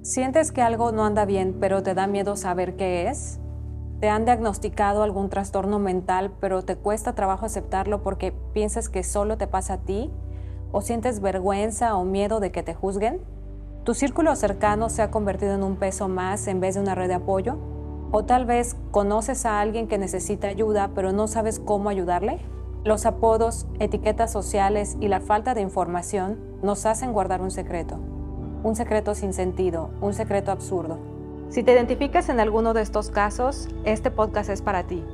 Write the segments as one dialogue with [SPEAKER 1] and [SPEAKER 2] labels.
[SPEAKER 1] ¿Sientes que algo no anda bien, pero te da miedo saber qué es? ¿Te han diagnosticado algún trastorno mental, pero te cuesta trabajo aceptarlo porque piensas que solo te pasa a ti? ¿O sientes vergüenza o miedo de que te juzguen? ¿Tu círculo cercano se ha convertido en un peso más en vez de una red de apoyo? ¿O tal vez conoces a alguien que necesita ayuda, pero no sabes cómo ayudarle? Los apodos, etiquetas sociales y la falta de información nos hacen guardar un secreto sin sentido, un secreto absurdo. Si te identificas en alguno de estos casos, este podcast es para ti.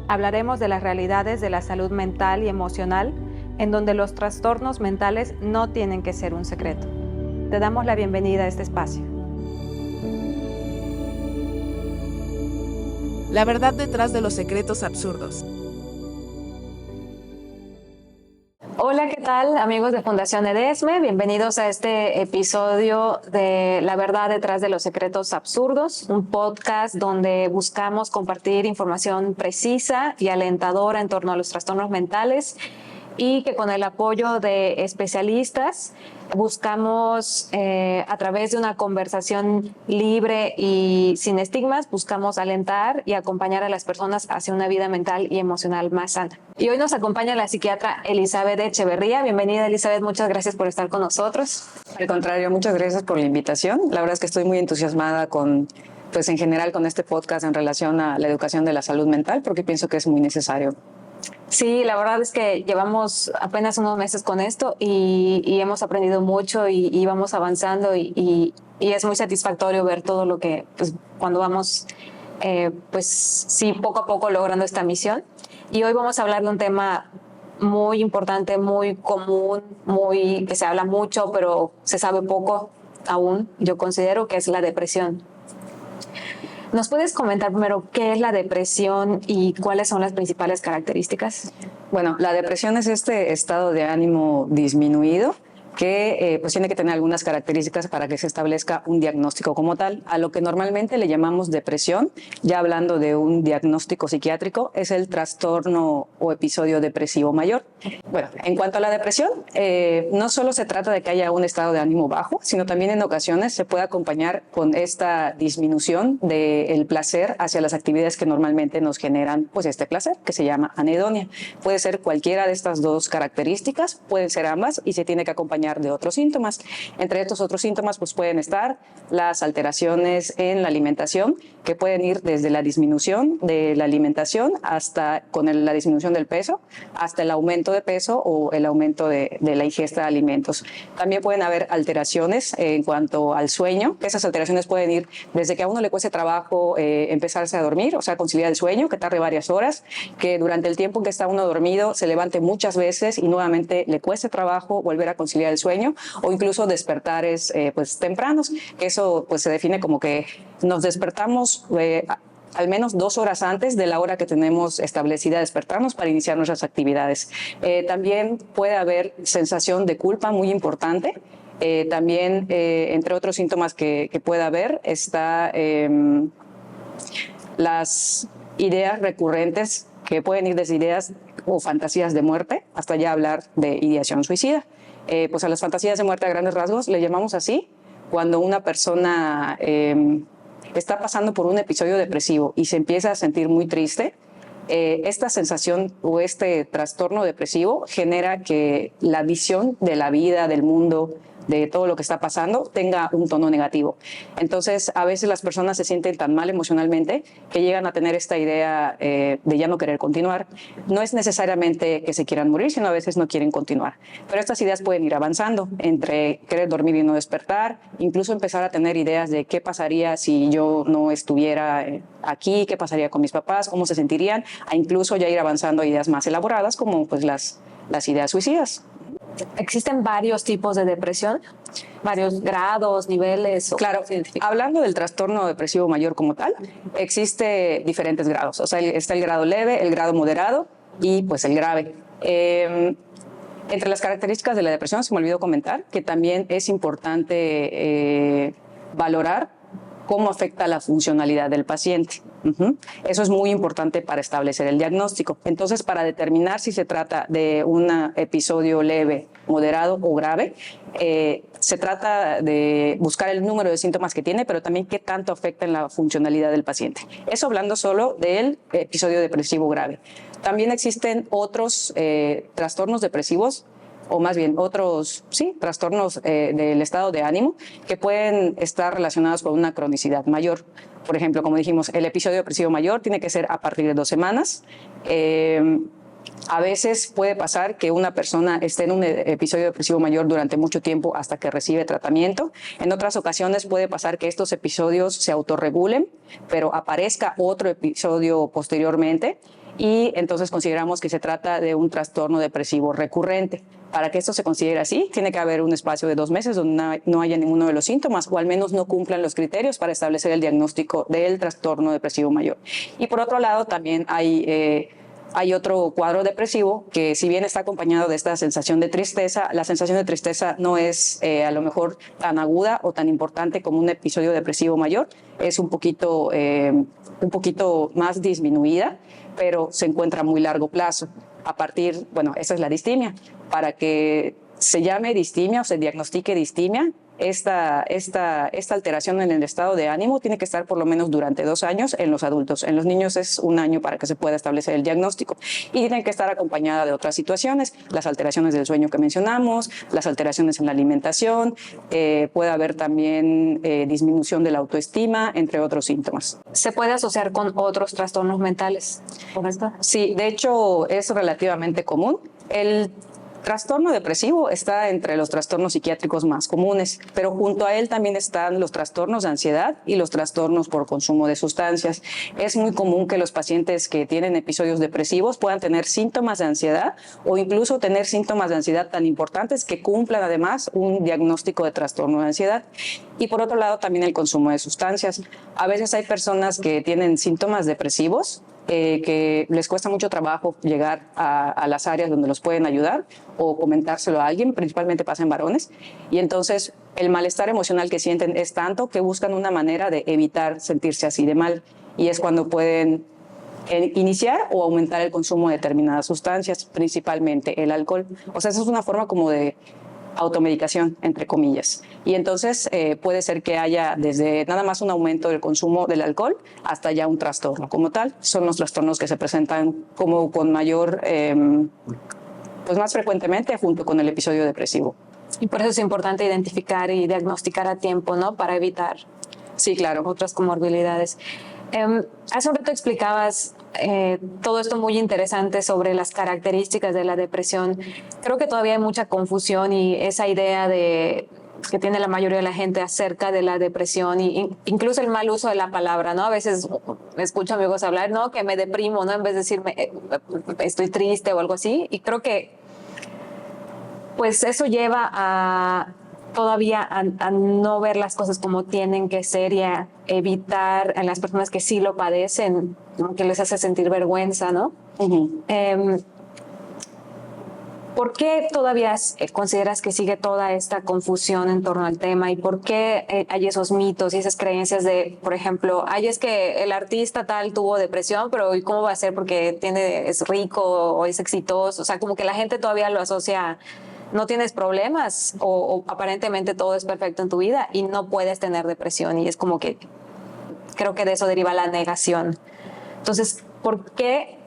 [SPEAKER 1] Hablaremos de las realidades de la salud mental y emocional, en donde los trastornos mentales no tienen que ser un secreto. Te damos la bienvenida a este espacio.
[SPEAKER 2] La verdad detrás de los secretos absurdos.
[SPEAKER 1] Hola, ¿qué tal, amigos de Fundación Edesme? Bienvenidos a este episodio de La verdad detrás de los secretos absurdos, un podcast donde buscamos compartir información precisa y alentadora en torno a los trastornos mentales y que con el apoyo de especialistas buscamos, a través de una conversación libre y sin estigmas, buscamos alentar y acompañar a las personas hacia una vida mental y emocional más sana. Y hoy nos acompaña la psiquiatra Elizabeth Echeverría. Bienvenida, Elizabeth, muchas gracias por estar con nosotros.
[SPEAKER 3] Al contrario, muchas gracias por la invitación. La verdad es que estoy muy entusiasmada pues en general con este podcast en relación a la educación de la salud mental, porque pienso que es muy necesario.
[SPEAKER 1] Sí, la verdad es que llevamos apenas unos meses con esto y hemos aprendido mucho y vamos avanzando y es muy satisfactorio ver todo lo que, pues, cuando vamos, pues sí, poco a poco logrando esta misión. Y hoy vamos a hablar de un tema muy importante, muy común, que se habla mucho, pero se sabe poco aún, yo considero, que es la depresión. ¿Nos puedes comentar primero qué es la depresión y cuáles son las principales características?
[SPEAKER 3] Bueno, la depresión es este estado de ánimo disminuido que pues tiene que tener algunas características para que se establezca un diagnóstico como tal. A lo que normalmente le llamamos depresión, ya hablando de un diagnóstico psiquiátrico, es el trastorno o episodio depresivo mayor. Bueno, en cuanto a la depresión, no solo se trata de que haya un estado de ánimo bajo, sino también en ocasiones se puede acompañar con esta disminución del placer hacia las actividades que normalmente nos generan pues este placer, que se llama anedonia. Puede ser cualquiera de estas dos características, pueden ser ambas y se tiene que acompañar de otros síntomas. Entre estos otros síntomas pues pueden estar las alteraciones en la alimentación, que pueden ir desde la disminución de la alimentación hasta la disminución del peso, hasta el aumento de peso o el aumento de la ingesta de alimentos. También pueden haber alteraciones en cuanto al sueño, que esas alteraciones pueden ir desde que a uno le cueste trabajo empezarse a dormir, o sea, conciliar el sueño, que tarde varias horas, que durante el tiempo en que está uno dormido se levante muchas veces y nuevamente le cueste trabajo volver a conciliar el sueño, o incluso despertares pues tempranos, que eso pues se define como que nos despertamos al menos 2 horas antes de la hora que tenemos establecida despertarnos para iniciar nuestras actividades. También puede haber sensación de culpa muy importante. También, entre otros síntomas que puede haber, está las ideas recurrentes, que pueden ir desde ideas o fantasías de muerte hasta ya hablar de ideación suicida. Pues a las fantasías de muerte a grandes rasgos le llamamos así cuando una persona está pasando por un episodio depresivo y se empieza a sentir muy triste. Esta sensación o este trastorno depresivo genera que la visión de la vida, del mundo, de todo lo que está pasando, tenga un tono negativo. Entonces, a veces las personas se sienten tan mal emocionalmente que llegan a tener esta idea de ya no querer continuar. No es necesariamente que se quieran morir, sino a veces no quieren continuar. Pero estas ideas pueden ir avanzando entre querer dormir y no despertar, incluso empezar a tener ideas de qué pasaría si yo no estuviera aquí, qué pasaría con mis papás, cómo se sentirían, a incluso ya ir avanzando a ideas más elaboradas como pues las ideas suicidas.
[SPEAKER 1] ¿Existen varios tipos de depresión? ¿Varios grados, niveles?
[SPEAKER 3] Claro, hablando del trastorno depresivo mayor como tal, existe diferentes grados. O sea, está el grado leve, el grado moderado y pues el grave. Entre las características de la depresión, se me olvidó comentar que también es importante valorar cómo afecta la funcionalidad del paciente. Eso es muy importante para establecer el diagnóstico. Entonces, para determinar si se trata de un episodio leve moderado o grave. Se trata de buscar el número de síntomas que tiene, pero también qué tanto afecta en la funcionalidad del paciente. Eso hablando solo del episodio depresivo grave. También existen otros trastornos depresivos, o más bien otros trastornos del estado de ánimo que pueden estar relacionados con una cronicidad mayor. Por ejemplo, como dijimos, el episodio depresivo mayor tiene que ser a partir de 2 semanas. A veces puede pasar que una persona esté en un episodio depresivo mayor durante mucho tiempo hasta que recibe tratamiento. En otras ocasiones puede pasar que estos episodios se autorregulen, pero aparezca otro episodio posteriormente y entonces consideramos que se trata de un trastorno depresivo recurrente. Para que esto se considere así, tiene que haber un espacio de 2 meses donde no haya ninguno de los síntomas o al menos no cumplan los criterios para establecer el diagnóstico del trastorno depresivo mayor. Y por otro lado, también hay otro cuadro depresivo que, si bien está acompañado de esta sensación de tristeza, la sensación de tristeza no es a lo mejor tan aguda o tan importante como un episodio depresivo mayor. Es un poquito más disminuida, pero se encuentra a muy largo plazo. Esa es la distimia. Para que se llame distimia o se diagnostique distimia, esta alteración en el estado de ánimo tiene que estar por lo menos durante 2 años en los adultos. En los niños es 1 año para que se pueda establecer el diagnóstico y tiene que estar acompañada de otras situaciones, las alteraciones del sueño que mencionamos, las alteraciones en la alimentación, puede haber también disminución de la autoestima, entre otros síntomas.
[SPEAKER 1] ¿Se puede asociar con otros trastornos mentales, correcto?
[SPEAKER 3] Sí, de hecho es relativamente común. El trastorno depresivo está entre los trastornos psiquiátricos más comunes, pero junto a él también están los trastornos de ansiedad y los trastornos por consumo de sustancias. Es muy común que los pacientes que tienen episodios depresivos puedan tener síntomas de ansiedad o incluso tener síntomas de ansiedad tan importantes que cumplan además un diagnóstico de trastorno de ansiedad. Y por otro lado también el consumo de sustancias. A veces hay personas que tienen síntomas depresivos que les cuesta mucho trabajo llegar a las áreas donde los pueden ayudar o comentárselo a alguien, principalmente pasa en varones, y entonces el malestar emocional que sienten es tanto que buscan una manera de evitar sentirse así de mal, y es cuando pueden iniciar o aumentar el consumo de determinadas sustancias, principalmente el alcohol. O sea, esa es una forma como de automedicación, entre comillas. Y entonces puede ser que haya desde nada más un aumento del consumo del alcohol hasta ya un trastorno como tal. Son los trastornos que se presentan como con mayor, pues más frecuentemente junto con el episodio depresivo.
[SPEAKER 1] Y por eso es importante identificar y diagnosticar a tiempo, ¿no? Para evitar otras comorbilidades. Hace un rato explicabas todo esto muy interesante sobre las características de la depresión. Creo que todavía hay mucha confusión y esa idea que tiene la mayoría de la gente acerca de la depresión y incluso el mal uso de la palabra, ¿no? A veces escucho amigos hablar, ¿no? Que me deprimo, ¿no? En vez de decirme estoy triste o algo así. Y creo que pues eso lleva todavía a no ver las cosas como tienen que ser y a evitar a las personas que sí lo padecen, ¿no? Que les hace sentir vergüenza, ¿no?
[SPEAKER 3] Uh-huh.
[SPEAKER 1] ¿Por qué todavía consideras que sigue toda esta confusión en torno al tema? ¿Y por qué hay esos mitos y esas creencias de, por ejemplo, es que el artista tal tuvo depresión, pero ¿y cómo va a ser porque es rico o es exitoso? O sea, como que la gente todavía lo asocia, no tienes problemas o aparentemente todo es perfecto en tu vida y no puedes tener depresión. Y es como que creo que de eso deriva la negación. Entonces, ¿por qué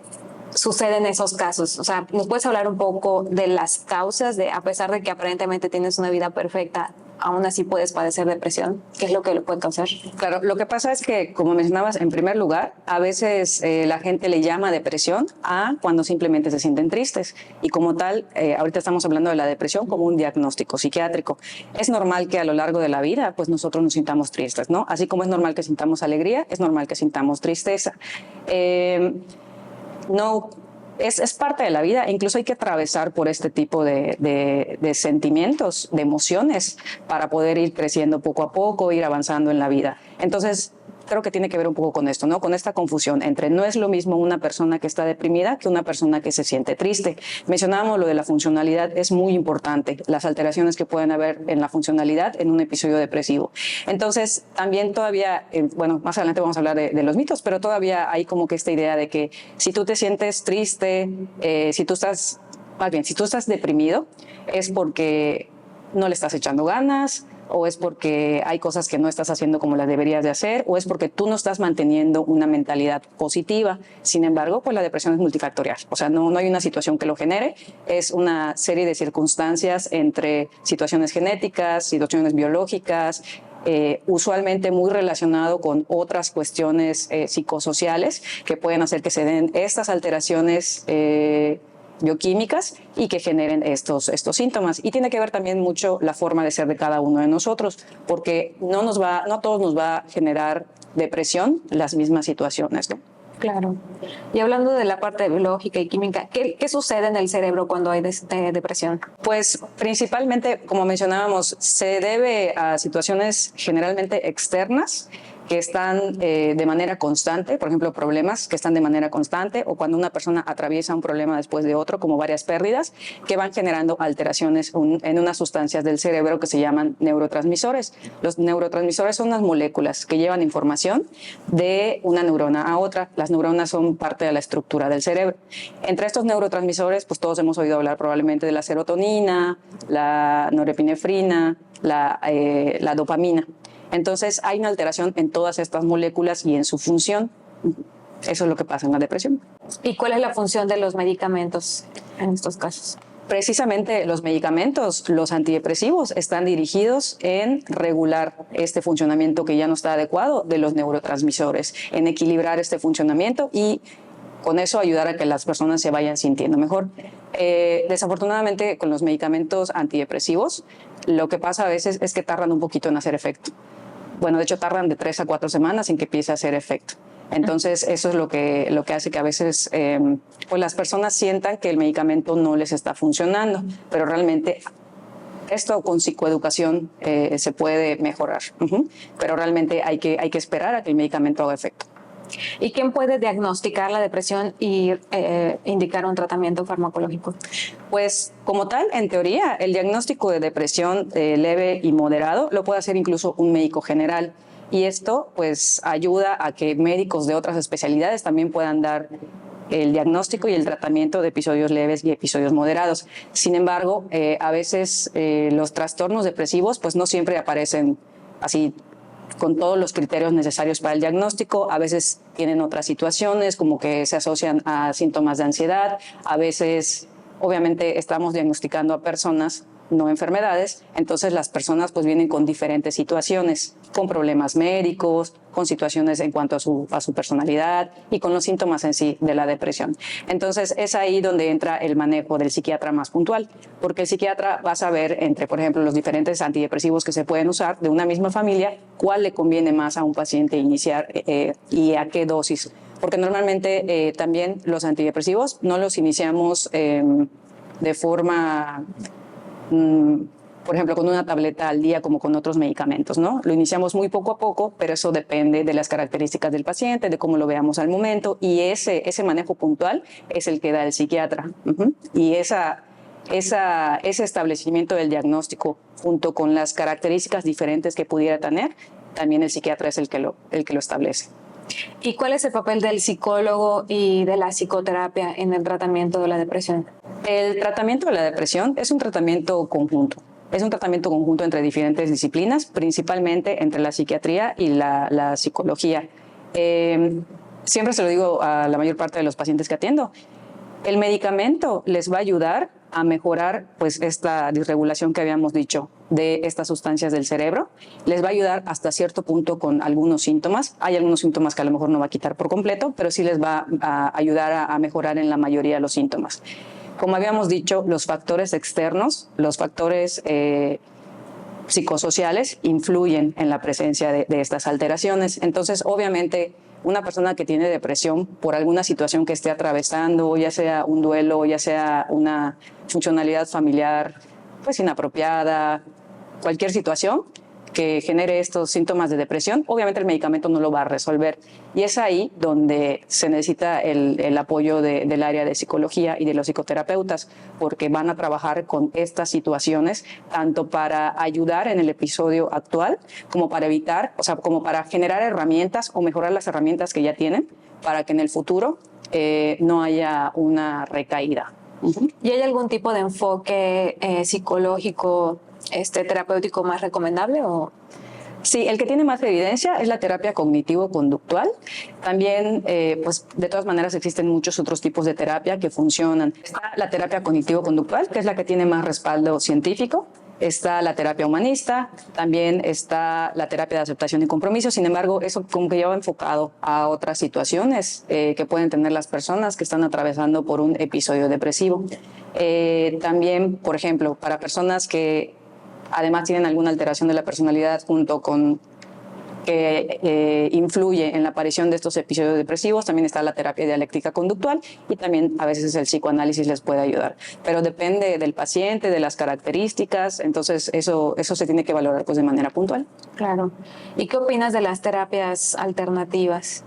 [SPEAKER 1] suceden esos casos? O sea, ¿nos puedes hablar un poco de las causas de, a pesar de que aparentemente tienes una vida perfecta, aún así puedes padecer depresión? ¿Qué es lo que lo puede causar?
[SPEAKER 3] Claro, lo que pasa es que, como mencionabas, en primer lugar, a veces la gente le llama depresión a cuando simplemente se sienten tristes. Y como tal, ahorita estamos hablando de la depresión como un diagnóstico psiquiátrico. Es normal que a lo largo de la vida, pues nosotros nos sintamos tristes, ¿no? Así como es normal que sintamos alegría, es normal que sintamos tristeza. No, es parte de la vida e incluso hay que atravesar por este tipo de sentimientos, de emociones, para poder ir creciendo poco a poco, ir avanzando en la vida. Entonces, creo que tiene que ver un poco con esto, ¿no? Con esta confusión entre no es lo mismo una persona que está deprimida que una persona que se siente triste. Mencionábamos lo de la funcionalidad, es muy importante, las alteraciones que pueden haber en la funcionalidad en un episodio depresivo. Entonces, también todavía, bueno, más adelante vamos a hablar de los mitos, pero todavía hay como que esta idea de que si tú te sientes triste, si tú estás más bien, si tú estás deprimido, es porque no le estás echando ganas, o es porque hay cosas que no estás haciendo como las deberías de hacer, o es porque tú no estás manteniendo una mentalidad positiva. Sin embargo, pues la depresión es multifactorial, o sea, no hay una situación que lo genere, es una serie de circunstancias entre situaciones genéticas, situaciones biológicas, usualmente muy relacionado con otras cuestiones psicosociales que pueden hacer que se den estas alteraciones bioquímicas y que generen estos síntomas. Y tiene que ver también mucho la forma de ser de cada uno de nosotros, porque no a todos nos va a generar depresión las mismas situaciones, ¿no?
[SPEAKER 1] Claro. Y hablando de la parte biológica y química, ¿qué sucede en el cerebro cuando hay depresión?
[SPEAKER 3] Pues principalmente, como mencionábamos, se debe a situaciones generalmente externas que están de manera constante, por ejemplo, problemas que están de manera constante, o cuando una persona atraviesa un problema después de otro, como varias pérdidas, que van generando alteraciones en unas sustancias del cerebro que se llaman neurotransmisores. Los neurotransmisores son unas moléculas que llevan información de una neurona a otra. Las neuronas son parte de la estructura del cerebro. Entre estos neurotransmisores, pues todos hemos oído hablar probablemente de la serotonina, la norepinefrina, la dopamina. Entonces hay una alteración en todas estas moléculas y en su función. Eso es lo que pasa en la depresión.
[SPEAKER 1] ¿Y cuál es la función de los medicamentos en estos casos?
[SPEAKER 3] Precisamente los medicamentos, los antidepresivos, están dirigidos en regular este funcionamiento que ya no está adecuado de los neurotransmisores, en equilibrar este funcionamiento y con eso ayudar a que las personas se vayan sintiendo mejor. Desafortunadamente, con los medicamentos antidepresivos, lo que pasa a veces es que tardan un poquito en hacer efecto. Bueno, de hecho tardan de 3 a 4 semanas en que empiece a hacer efecto. Entonces eso es lo que hace que a veces pues las personas sientan que el medicamento no les está funcionando, pero realmente esto con psicoeducación se puede mejorar. Pero realmente hay que esperar a que el medicamento haga efecto.
[SPEAKER 1] ¿Y quién puede diagnosticar la depresión y indicar un tratamiento farmacológico?
[SPEAKER 3] Pues como tal, en teoría, el diagnóstico de depresión leve y moderado lo puede hacer incluso un médico general. Y esto pues ayuda a que médicos de otras especialidades también puedan dar el diagnóstico y el tratamiento de episodios leves y episodios moderados. Sin embargo, a veces los trastornos depresivos pues no siempre aparecen así con todos los criterios necesarios para el diagnóstico. A veces tienen otras situaciones, como que se asocian a síntomas de ansiedad. A veces, obviamente, estamos diagnosticando a personas, no enfermedades. Entonces, las personas pues vienen con diferentes situaciones, con problemas médicos, con situaciones en cuanto a su personalidad y con los síntomas en sí de la depresión. Entonces, es ahí donde entra el manejo del psiquiatra más puntual, porque el psiquiatra va a saber entre, por ejemplo, los diferentes antidepresivos que se pueden usar de una misma familia, cuál le conviene más a un paciente iniciar y a qué dosis. Porque normalmente también los antidepresivos no los iniciamos de forma por ejemplo, con una tableta al día como con otros medicamentos, ¿no? Lo iniciamos muy poco a poco, pero eso depende de las características del paciente, de cómo lo veamos al momento, y ese manejo puntual es el que da el psiquiatra. Y ese establecimiento del diagnóstico junto con las características diferentes que pudiera tener, también el psiquiatra es el que lo establece.
[SPEAKER 1] ¿Y cuál es el papel del psicólogo y de la psicoterapia en el tratamiento de la depresión?
[SPEAKER 3] El tratamiento de la depresión es un tratamiento conjunto. Es un tratamiento conjunto entre diferentes disciplinas, principalmente entre la psiquiatría y la psicología. Siempre se lo digo a la mayor parte de los pacientes que atiendo. El medicamento les va a ayudar a mejorar pues esta disregulación que habíamos dicho de estas sustancias del cerebro. Les va a ayudar hasta cierto punto con algunos síntomas. Hay algunos síntomas que a lo mejor no va a quitar por completo, pero sí les va a ayudar a mejorar en la mayoría de los síntomas. Como habíamos dicho, los factores externos, los factores psicosociales influyen en la presencia de estas alteraciones. Entonces, obviamente, una persona que tiene depresión por alguna situación que esté atravesando, ya sea un duelo, ya sea una funcionalidad familiar pues inapropiada, cualquier situación que genere estos síntomas de depresión, obviamente el medicamento no lo va a resolver. Y es ahí donde se necesita el apoyo del área de psicología y de los psicoterapeutas, porque van a trabajar con estas situaciones, tanto para ayudar en el episodio actual, como para evitar, o sea, como para generar herramientas o mejorar las herramientas que ya tienen, para que en el futuro no haya una recaída.
[SPEAKER 1] ¿Y hay algún tipo de enfoque psicológico, terapéutico más recomendable o...?
[SPEAKER 3] Sí, el que tiene más evidencia es la terapia cognitivo-conductual. También, pues, de todas maneras existen muchos otros tipos de terapia que funcionan. Está la terapia cognitivo-conductual, que es la que tiene más respaldo científico. Está la terapia humanista, también está la terapia de aceptación y compromiso. Sin embargo, eso como que lleva enfocado a otras situaciones que pueden tener las personas que están atravesando por un episodio depresivo. También, por ejemplo, para personas que además tienen alguna alteración de la personalidad junto con que influye en la aparición de estos episodios depresivos, también está la terapia dialéctica conductual y también a veces el psicoanálisis les puede ayudar. Pero depende del paciente, de las características, entonces eso se tiene que valorar pues de manera puntual.
[SPEAKER 1] Claro. ¿Y qué opinas de las terapias alternativas?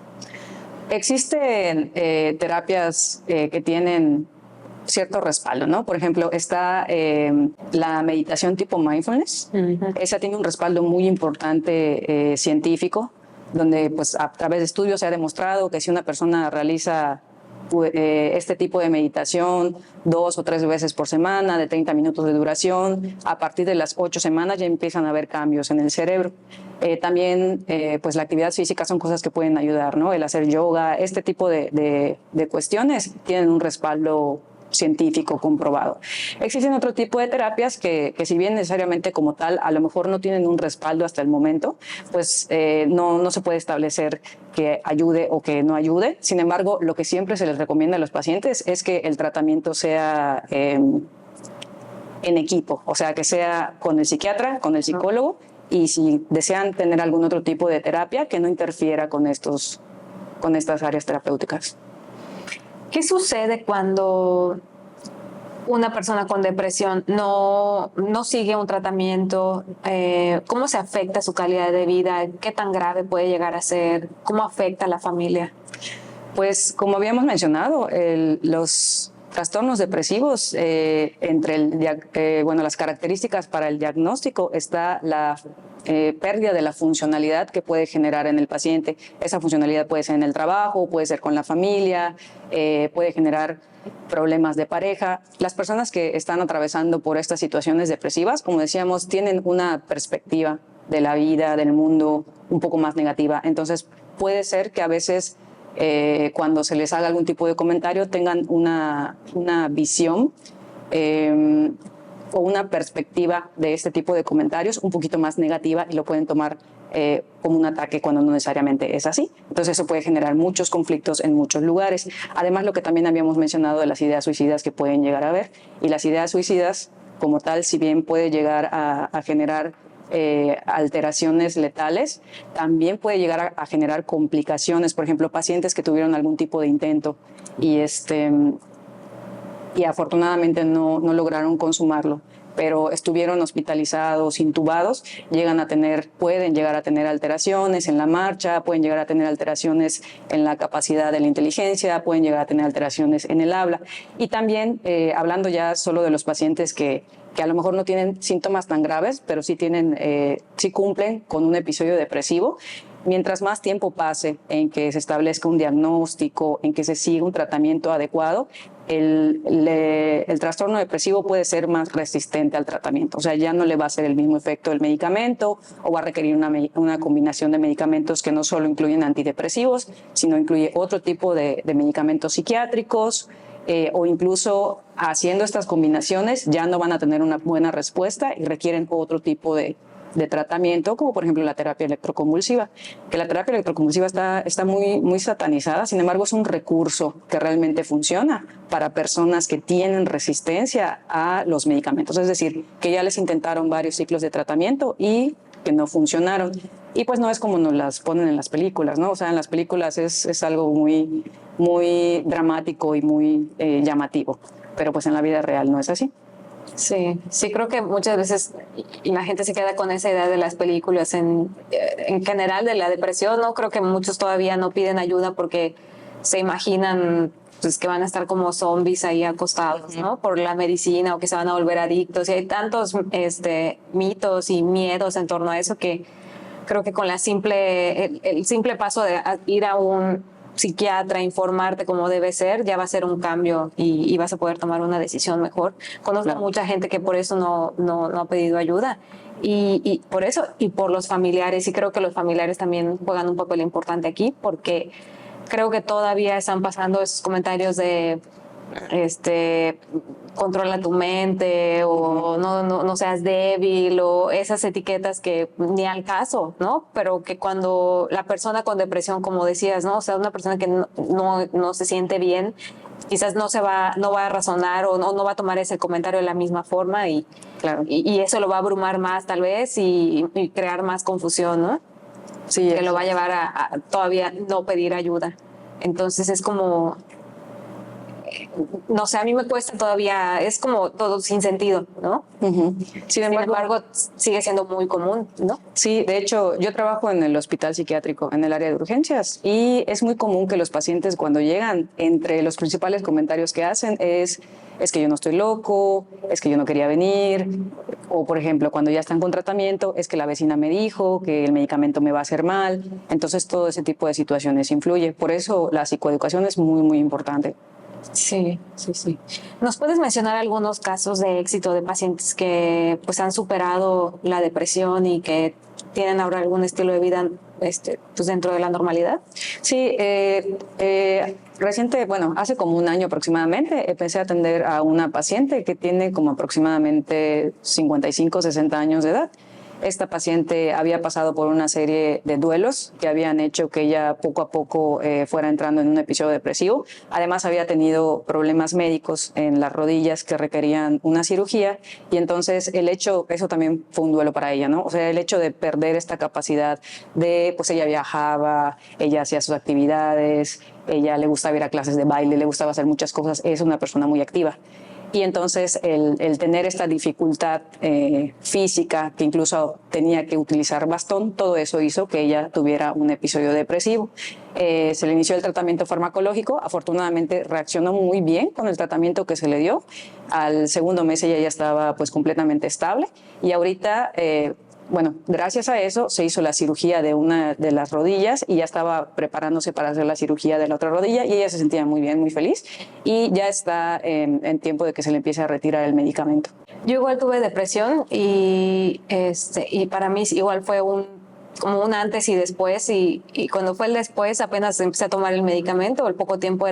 [SPEAKER 3] Existen terapias que tienen cierto respaldo, ¿no? Por ejemplo, está la meditación tipo mindfulness. Esa tiene un respaldo muy importante científico, donde pues a través de estudios se ha demostrado que si una persona realiza este tipo de meditación 2 o 3 veces por semana, de 30 minutos de duración, a partir de las 8 semanas ya empiezan a haber cambios en el cerebro. También, pues la actividad física son cosas que pueden ayudar, ¿no? El hacer yoga, este tipo de cuestiones tienen un respaldo científico comprobado. Existen otro tipo de terapias que si bien necesariamente como tal a lo mejor no tienen un respaldo hasta el momento, pues no se puede establecer que ayude o que no ayude. Sin embargo, lo que siempre se les recomienda a los pacientes es que el tratamiento sea en equipo, o sea, que sea con el psiquiatra, con el psicólogo, y si desean tener algún otro tipo de terapia, que no interfiera con estas áreas terapéuticas.
[SPEAKER 1] ¿Qué sucede cuando una persona con depresión no sigue un tratamiento? ¿Cómo se afecta su calidad de vida? ¿Qué tan grave puede llegar a ser? ¿Cómo afecta a la familia?
[SPEAKER 3] Pues como habíamos mencionado, los trastornos depresivos, las características para el diagnóstico está la pérdida de la funcionalidad que puede generar en el paciente. Esa funcionalidad puede ser en el trabajo, puede ser con la familia, puede generar problemas de pareja. Las personas que están atravesando por estas situaciones depresivas, como decíamos, tienen una perspectiva de la vida, del mundo, un poco más negativa. Entonces puede ser que a veces cuando se les haga algún tipo de comentario tengan una visión o una perspectiva de este tipo de comentarios un poquito más negativa y lo pueden tomar como un ataque cuando no necesariamente es así. Entonces eso puede generar muchos conflictos en muchos lugares. Además, lo que también habíamos mencionado de las ideas suicidas que pueden llegar a haber. Y las ideas suicidas como tal, si bien puede llegar a generar alteraciones letales, también puede llegar a generar complicaciones. Por ejemplo, pacientes que tuvieron algún tipo de intento y afortunadamente no lograron consumarlo, pero estuvieron hospitalizados, intubados, pueden llegar a tener alteraciones en la marcha, pueden llegar a tener alteraciones en la capacidad de la inteligencia, pueden llegar a tener alteraciones en el habla. Y también, hablando ya solo de los pacientes que a lo mejor no tienen síntomas tan graves, pero sí cumplen con un episodio depresivo. Mientras más tiempo pase en que se establezca un diagnóstico, en que se siga un tratamiento adecuado, el trastorno depresivo puede ser más resistente al tratamiento. O sea, ya no le va a hacer el mismo efecto del medicamento o va a requerir una combinación de medicamentos que no solo incluyen antidepresivos, sino incluye otro tipo de medicamentos psiquiátricos, o incluso haciendo estas combinaciones ya no van a tener una buena respuesta y requieren otro tipo de tratamiento, como por ejemplo la terapia electroconvulsiva, que la terapia electroconvulsiva está muy satanizada. Sin embargo, es un recurso que realmente funciona para personas que tienen resistencia a los medicamentos, es decir, que ya les intentaron varios ciclos de tratamiento y que no funcionaron. Y pues no es como nos las ponen en las películas, ¿no? O sea, en las películas es algo muy dramático y muy llamativo, pero pues en la vida real no es así.
[SPEAKER 1] Sí, creo que muchas veces la gente se queda con esa idea de las películas en general de la depresión, ¿no? Creo que muchos todavía no piden ayuda porque se imaginan pues, que van a estar como zombies ahí acostados, ¿no? Por la medicina o que se van a volver adictos. Y hay tantos mitos y miedos en torno a eso que creo que con el simple paso de ir a un psiquiatra, informarte como debe ser, ya va a ser un cambio y vas a poder tomar una decisión mejor. Conozco mucha gente que por eso no ha pedido ayuda. Y por eso, y por los familiares, y creo que los familiares también juegan un papel importante aquí, porque creo que todavía están pasando esos comentarios de controla tu mente o no seas débil o esas etiquetas que ni al caso, ¿no? Pero que cuando la persona con depresión, como decías, ¿no? O sea, una persona que no se siente bien, quizás no va a razonar o no va a tomar ese comentario de la misma forma y eso lo va a abrumar más tal vez y crear más confusión, ¿no?
[SPEAKER 3] Sí,
[SPEAKER 1] que lo va a llevar a todavía no pedir ayuda. Entonces es como, no sé, a mí me cuesta todavía, es como todo sin sentido, ¿no?
[SPEAKER 3] Uh-huh.
[SPEAKER 1] Sin embargo, sigue siendo muy común, ¿no?
[SPEAKER 3] Sí, de hecho, yo trabajo en el hospital psiquiátrico, en el área de urgencias, y es muy común que los pacientes cuando llegan, entre los principales comentarios que hacen es que yo no estoy loco, es que yo no quería venir, o por ejemplo, cuando ya están con tratamiento, es que la vecina me dijo que el medicamento me va a hacer mal. Entonces, todo ese tipo de situaciones influye. Por eso la psicoeducación es muy, muy importante.
[SPEAKER 1] Sí. ¿Nos puedes mencionar algunos casos de éxito de pacientes que pues han superado la depresión y que tienen ahora algún estilo de vida pues dentro de la normalidad?
[SPEAKER 3] Sí, hace como un año aproximadamente, empecé a atender a una paciente que tiene como aproximadamente 55, 60 años de edad. Esta paciente había pasado por una serie de duelos que habían hecho que ella poco a poco fuera entrando en un episodio depresivo. Además, había tenido problemas médicos en las rodillas que requerían una cirugía y entonces eso también fue un duelo para ella, ¿no? O sea, el hecho de perder esta capacidad pues ella viajaba, ella hacía sus actividades, ella le gustaba ir a clases de baile, le gustaba hacer muchas cosas, es una persona muy activa. Y entonces el tener esta dificultad física, que incluso tenía que utilizar bastón, todo eso hizo que ella tuviera un episodio depresivo. Se le inició el tratamiento farmacológico, afortunadamente reaccionó muy bien con el tratamiento que se le dio. Al segundo mes ella ya estaba pues completamente estable y ahorita... gracias a eso se hizo la cirugía de una de las rodillas y ya estaba preparándose para hacer la cirugía de la otra rodilla y ella se sentía muy bien, muy feliz y ya está en tiempo de que se le empiece a retirar el medicamento.
[SPEAKER 1] Yo igual tuve depresión y para mí igual fue como un antes y después y cuando fue el después apenas empecé a tomar el medicamento, al poco tiempo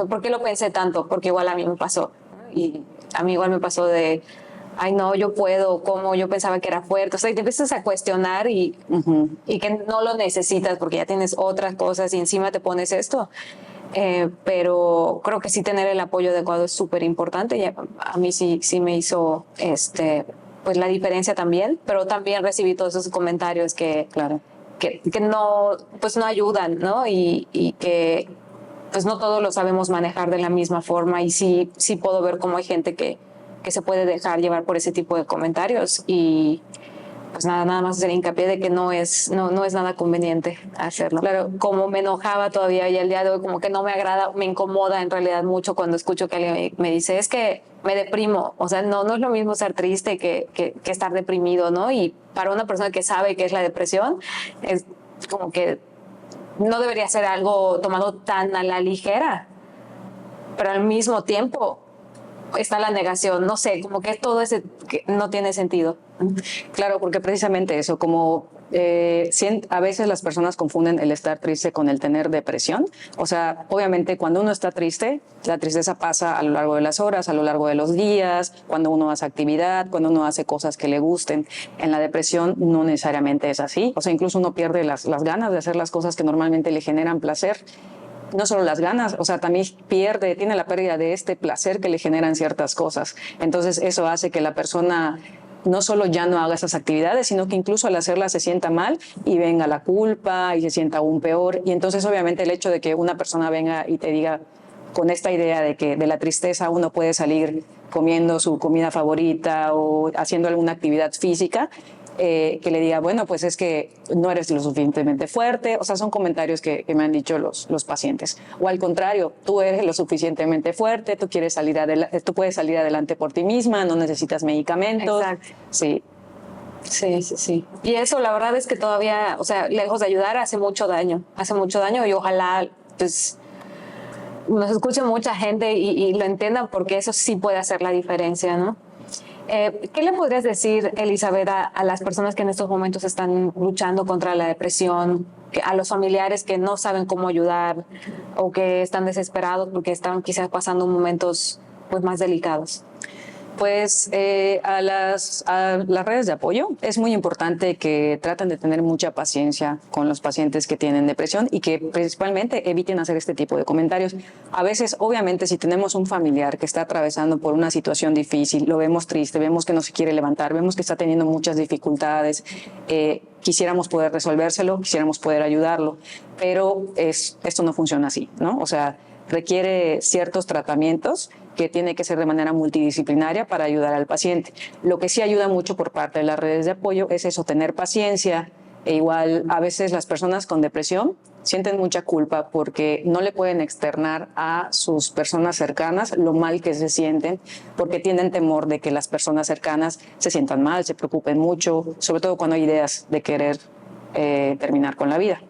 [SPEAKER 1] ¿por qué lo pensé tanto? Porque igual a mí me pasó y a mí igual me pasó de ay no, yo puedo, ¿cómo? Yo pensaba que era fuerte. O sea, y te empiezas a cuestionar y que no lo necesitas porque ya tienes otras cosas y encima te pones esto. Pero creo que sí tener el apoyo adecuado es súper importante y a mí sí me hizo pues la diferencia también, pero también recibí todos esos comentarios que no, pues no ayudan, ¿no? Y que pues no todos lo sabemos manejar de la misma forma y sí puedo ver cómo hay gente que se puede dejar llevar por ese tipo de comentarios y pues nada más hacer hincapié de que no es nada conveniente hacerlo. Claro, como me enojaba todavía y el día de hoy como que no me agrada, me incomoda en realidad mucho cuando escucho que alguien me dice es que me deprimo, o sea, no es lo mismo estar triste que estar deprimido, ¿no? Y para una persona que sabe qué es la depresión, es como que no debería ser algo tomado tan a la ligera, pero al mismo tiempo está la negación, no sé, como que todo ese que no tiene sentido.
[SPEAKER 3] Claro, porque precisamente eso, como a veces las personas confunden el estar triste con el tener depresión. O sea, obviamente cuando uno está triste, la tristeza pasa a lo largo de las horas, a lo largo de los días, cuando uno hace actividad, cuando uno hace cosas que le gusten. En la depresión no necesariamente es así. O sea, incluso uno pierde las ganas de hacer las cosas que normalmente le generan placer. No solo las ganas, o sea, también tiene la pérdida de este placer que le generan ciertas cosas. Entonces eso hace que la persona no solo ya no haga esas actividades, sino que incluso al hacerlas se sienta mal y venga la culpa y se sienta aún peor. Y entonces obviamente el hecho de que una persona venga y te diga con esta idea de que de la tristeza uno puede salir comiendo su comida favorita o haciendo alguna actividad física, que le diga, bueno, pues es que no eres lo suficientemente fuerte. O sea, son comentarios que me han dicho los pacientes. O al contrario, tú eres lo suficientemente fuerte, tú puedes salir adelante por ti misma, no necesitas medicamentos.
[SPEAKER 1] Exacto.
[SPEAKER 3] Sí.
[SPEAKER 1] Sí, sí, sí. Y eso la verdad es que todavía, o sea, lejos de ayudar, hace mucho daño y ojalá pues nos escuche mucha gente y lo entiendan porque eso sí puede hacer la diferencia, ¿no? ¿Qué le podrías decir, Elizabeth, a las personas que en estos momentos están luchando contra la depresión, a los familiares que no saben cómo ayudar o que están desesperados porque están quizás pasando momentos pues más delicados?
[SPEAKER 3] Pues a las redes de apoyo es muy importante que traten de tener mucha paciencia con los pacientes que tienen depresión y que principalmente eviten hacer este tipo de comentarios. A veces, obviamente, si tenemos un familiar que está atravesando por una situación difícil, lo vemos triste, vemos que no se quiere levantar, vemos que está teniendo muchas dificultades, quisiéramos poder resolvérselo, quisiéramos poder ayudarlo, pero esto no funciona así, ¿no? O sea, requiere ciertos tratamientos que tiene que ser de manera multidisciplinaria para ayudar al paciente. Lo que sí ayuda mucho por parte de las redes de apoyo es eso, tener paciencia. E igual a veces las personas con depresión sienten mucha culpa porque no le pueden externar a sus personas cercanas lo mal que se sienten, porque tienen temor de que las personas cercanas se sientan mal, se preocupen mucho, sobre todo cuando hay ideas de querer terminar con la vida.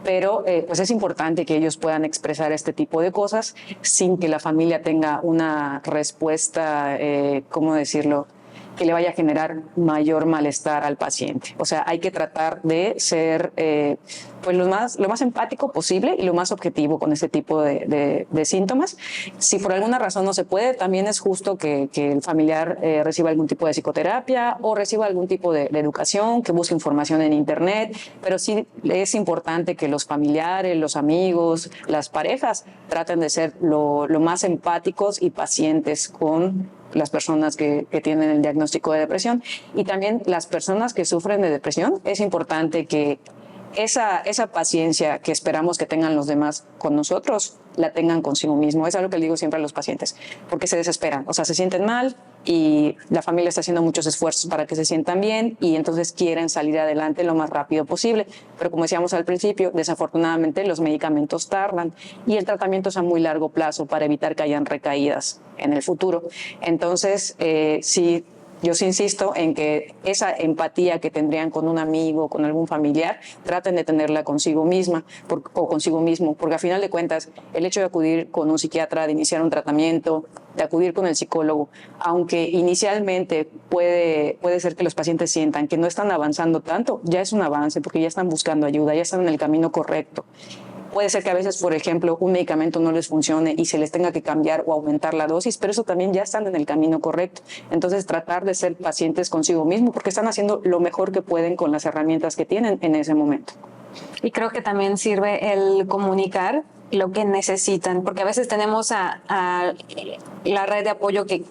[SPEAKER 3] Pero pues es importante que ellos puedan expresar este tipo de cosas sin que la familia tenga una respuesta, ¿cómo decirlo?, que le vaya a generar mayor malestar al paciente. O sea, hay que tratar de ser pues lo más empático posible y lo más objetivo con este tipo de síntomas. Si por alguna razón no se puede, también es justo que el familiar reciba algún tipo de psicoterapia o reciba algún tipo de educación, que busque información en internet, pero sí es importante que los familiares, los amigos, las parejas traten de ser lo más empáticos y pacientes con las personas que tienen el diagnóstico de depresión. Y también las personas que sufren de depresión, es importante que esa paciencia que esperamos que tengan los demás con nosotros, la tengan consigo mismo. Es algo que le digo siempre a los pacientes, porque se desesperan, o sea, se sienten mal y la familia está haciendo muchos esfuerzos para que se sientan bien y entonces quieren salir adelante lo más rápido posible. Pero como decíamos al principio, desafortunadamente los medicamentos tardan y el tratamiento es a muy largo plazo para evitar que hayan recaídas en el futuro. Entonces, sí, yo sí insisto en que esa empatía que tendrían con un amigo, con algún familiar, traten de tenerla consigo misma o consigo mismo, porque a final de cuentas el hecho de acudir con un psiquiatra, de iniciar un tratamiento, de acudir con el psicólogo, aunque inicialmente puede ser que los pacientes sientan que no están avanzando tanto, ya es un avance porque ya están buscando ayuda, ya están en el camino correcto. Puede ser que a veces, por ejemplo, un medicamento no les funcione y se les tenga que cambiar o aumentar la dosis, pero eso también ya están en el camino correcto. Entonces, tratar de ser pacientes consigo mismo porque están haciendo lo mejor que pueden con las herramientas que tienen en ese momento.
[SPEAKER 1] Y creo que también sirve el comunicar lo que necesitan, porque a veces tenemos a la red de apoyo que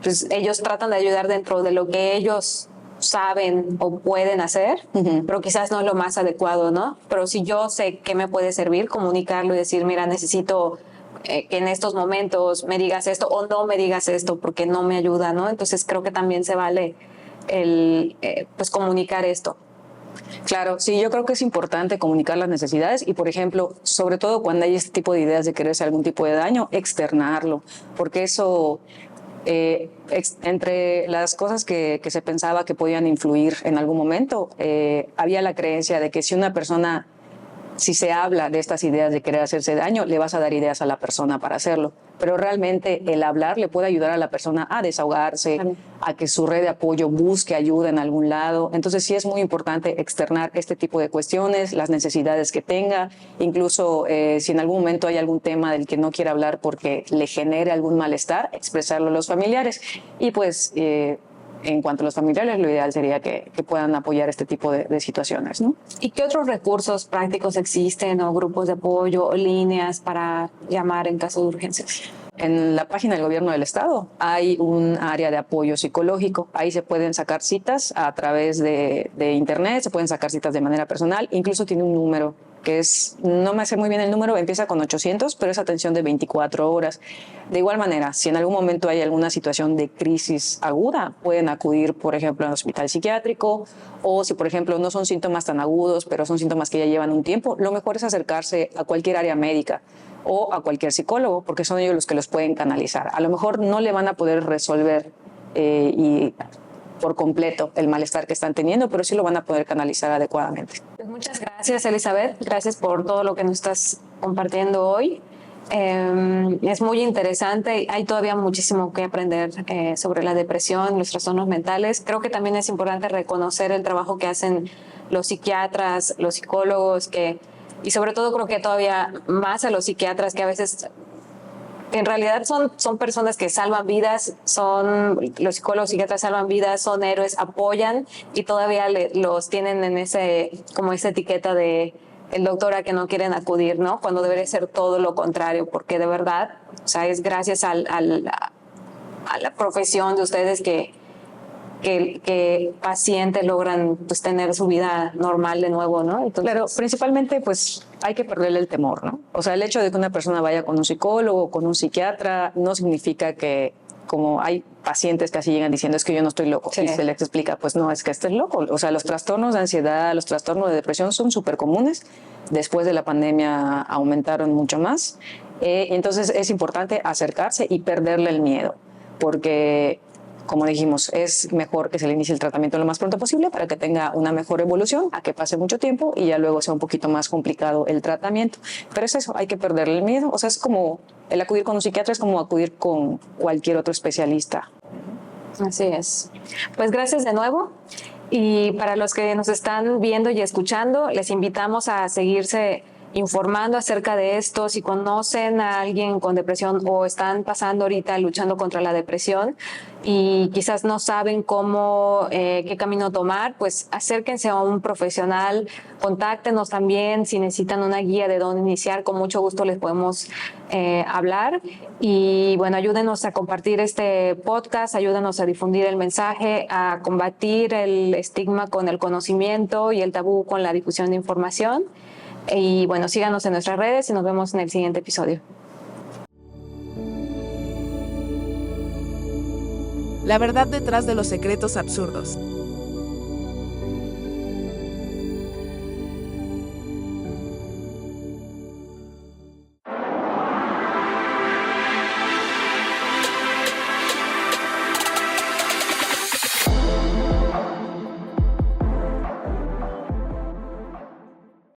[SPEAKER 1] pues, ellos tratan de ayudar dentro de lo que ellos saben o pueden hacer, pero quizás no es lo más adecuado, ¿no? Pero si yo sé que me puede servir, comunicarlo y decir, mira, necesito que en estos momentos me digas esto o no me digas esto porque no me ayuda, ¿no? Entonces creo que también se vale el pues comunicar esto.
[SPEAKER 3] Claro, sí, yo creo que es importante comunicar las necesidades y, por ejemplo, sobre todo cuando hay este tipo de ideas de quererse algún tipo de daño, externarlo, porque eso... entre las cosas que se pensaba que podían influir en algún momento, había la creencia de que si se habla de estas ideas de querer hacerse daño, le vas a dar ideas a la persona para hacerlo. Pero realmente el hablar le puede ayudar a la persona a desahogarse, a que su red de apoyo busque ayuda en algún lado. Entonces sí es muy importante externar este tipo de cuestiones, las necesidades que tenga, incluso si en algún momento hay algún tema del que no quiere hablar porque le genere algún malestar, expresarlo a los familiares. Y pues en cuanto a los familiares, lo ideal sería que puedan apoyar este tipo de situaciones, ¿no?
[SPEAKER 1] ¿Y qué otros recursos prácticos existen o grupos de apoyo o líneas para llamar en caso de urgencias?
[SPEAKER 3] En la página del Gobierno del Estado hay un área de apoyo psicológico. Ahí se pueden sacar citas a través de internet, se pueden sacar citas de manera personal, incluso tiene un número que no me sé muy bien el número, empieza con 800, pero es atención de 24 horas. De igual manera, si en algún momento hay alguna situación de crisis aguda, pueden acudir, por ejemplo, al hospital psiquiátrico, o si, por ejemplo, no son síntomas tan agudos, pero son síntomas que ya llevan un tiempo, lo mejor es acercarse a cualquier área médica o a cualquier psicólogo, porque son ellos los que los pueden canalizar. A lo mejor no le van a poder resolver y por completo el malestar que están teniendo, pero sí lo van a poder canalizar adecuadamente.
[SPEAKER 1] Pues muchas gracias, Elizabeth. Gracias por todo lo que nos estás compartiendo hoy. Es muy interesante. Hay todavía muchísimo que aprender sobre la depresión, los trastornos mentales. Creo que también es importante reconocer el trabajo que hacen los psiquiatras, los psicólogos, y sobre todo creo que todavía más a los psiquiatras, que a veces en realidad son personas que salvan vidas, los psicólogos, psiquiatras salvan vidas, son héroes, apoyan, y todavía los tienen en como esa etiqueta de el doctor a que no quieren acudir, ¿no? Cuando debería ser todo lo contrario, porque de verdad, o sea, es gracias a la profesión de ustedes que pacientes logran pues tener su vida normal de nuevo, ¿no? Entonces,
[SPEAKER 3] claro, principalmente pues hay que perderle el temor, ¿no? O sea, el hecho de que una persona vaya con un psicólogo, con un psiquiatra, no significa que, como hay pacientes que así llegan diciendo es que yo no estoy loco, y se les explica, pues no, es que estés loco. O sea, los trastornos de ansiedad, los trastornos de depresión son súper comunes. Después de la pandemia aumentaron mucho más. Entonces es importante acercarse y perderle el miedo, porque, como dijimos, es mejor que se le inicie el tratamiento lo más pronto posible para que tenga una mejor evolución, a que pase mucho tiempo y ya luego sea un poquito más complicado el tratamiento. Pero es eso, hay que perderle el miedo. O sea, es como el acudir con un psiquiatra, es como acudir con cualquier otro especialista.
[SPEAKER 1] Así es. Pues gracias de nuevo. Y para los que nos están viendo y escuchando, les invitamos a seguirse informando acerca de esto. Si conocen a alguien con depresión o están pasando ahorita luchando contra la depresión y quizás no saben qué camino tomar, pues acérquense a un profesional, contáctenos también si necesitan una guía de dónde iniciar, con mucho gusto les podemos hablar. Y bueno, ayúdenos a compartir este podcast, ayúdenos a difundir el mensaje, a combatir el estigma con el conocimiento y el tabú con la difusión de información. Y bueno, síganos en nuestras redes y nos vemos en el siguiente episodio.
[SPEAKER 2] La verdad detrás de los secretos absurdos.